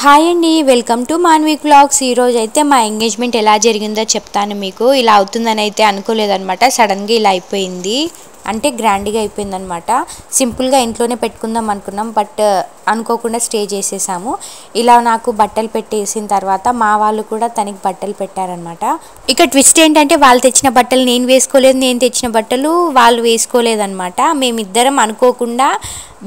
Hi అండి, welcome to Manvi vlogs. ఈరోజు అయితే మా ఎంగేజ్మెంట్ ఎలా జరిగిందో చెప్తాను మీకు. ఇలా అవుతుందని అయితే అనుకోలేదన్నమాట. సడన్గా ఇలా అయిపోయింది, అంటే గ్రాండ్గా అయిపోయిందనమాట. సింపుల్గా ఇంట్లోనే పెట్టుకుందాం అనుకున్నాం, బట్ అనుకోకుండా స్టే చేసేసాము. ఇలా నాకు బట్టలు పెట్టేసిన తర్వాత మా వాళ్ళు కూడా తనకి బట్టలు పెట్టారనమాట. ఇక ట్విస్ట్ ఏంటంటే వాళ్ళు తెచ్చిన బట్టలు నేను వేసుకోలేదు, నేను తెచ్చిన బట్టలు వాళ్ళు వేసుకోలేదన్నమాట. మేమిద్దరం అనుకోకుండా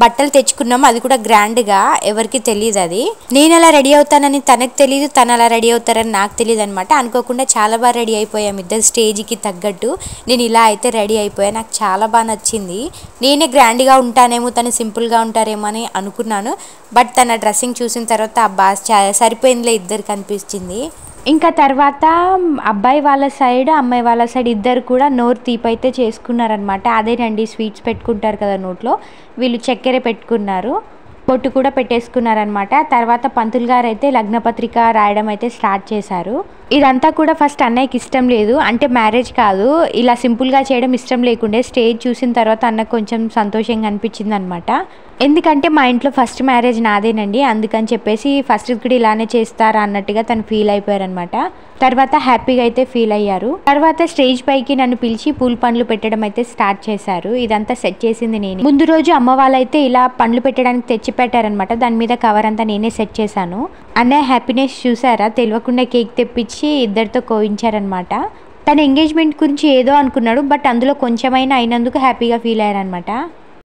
బట్టలు తెచ్చుకున్నాము, అది కూడా గ్రాండ్గా. ఎవరికి తెలియదు అది. నేను అలా రెడీ అవుతానని తనకు తెలియదు, తను అలా రెడీ అవుతారని నాకు తెలియదు అనమాట. అనుకోకుండా చాలా బాగా రెడీ అయిపోయాము ఇద్దరు స్టేజ్కి తగ్గట్టు. నేను ఇలా అయితే రెడీ అయిపోయా, నాకు చాలా బాగా నచ్చింది. నేనే గ్రాండ్గా ఉంటానేమో, తను సింపుల్గా ఉంటారేమో అని అనుకున్నాను, బట్ తన డ్రెస్సింగ్ చూసిన తర్వాత అబ్బా సరిపోయిందిలే ఇద్దరికి అనిపించింది. ఇంకా తర్వాత అబ్బాయి వాళ్ళ సైడ్ అమ్మాయి వాళ్ళ సైడ్ ఇద్దరు కూడా నోరు తీపైతే చేసుకున్నారనమాట. అదేనండి స్వీట్స్ పెట్టుకుంటారు కదా నోట్లో, వీళ్ళు చక్కెర పెట్టుకున్నారు, బొట్టు కూడా పెట్టేసుకున్నారనమాట. తర్వాత పంతులు గారు అయితే లగ్నపత్రిక రాయడం అయితే స్టార్ట్ చేశారు. ఇదంతా కూడా ఫస్ట్ అన్నయ్యకి ఇష్టం లేదు, అంటే మ్యారేజ్ కాదు, ఇలా సింపుల్గా చేయడం ఇష్టం లేకుండే. స్టేజ్ చూసిన తర్వాత అన్నకు కొంచెం సంతోషంగా అనిపించింది అనమాట. ఎందుకంటే మా ఇంట్లో ఫస్ట్ మ్యారేజ్ నాదేనండి, అందుకని చెప్పేసి ఫస్ట్ కూడా ఇలానే చేస్తారా అన్నట్టుగా తను ఫీల్ అయిపోయారనమాట. తర్వాత హ్యాపీగా అయితే ఫీల్ అయ్యారు. తర్వాత స్టేజ్ పైకి నన్ను పిలిచి పూల పండ్లు పెట్టడం అయితే స్టార్ట్ చేశారు. ఇదంతా సెట్ చేసింది నేను. ముందు రోజు అమ్మ వాళ్ళైతే ఇలా పండ్లు పెట్టడానికి తెచ్చి పెట్టారనమాట. దాని మీద కవర్ అంతా నేనే సెట్ చేశాను. అన్నయ్య హ్యాపీనెస్ చూసారా, తెలియకుండా కేక్ తెప్పించి ఇద్దరితో కోయించారనమాట. తన ఎంగేజ్మెంట్ గురించి ఏదో అనుకున్నాడు, బట్ అందులో కొంచెమైనా అయినందుకు హ్యాపీగా ఫీల్ అయ్యారనమాట.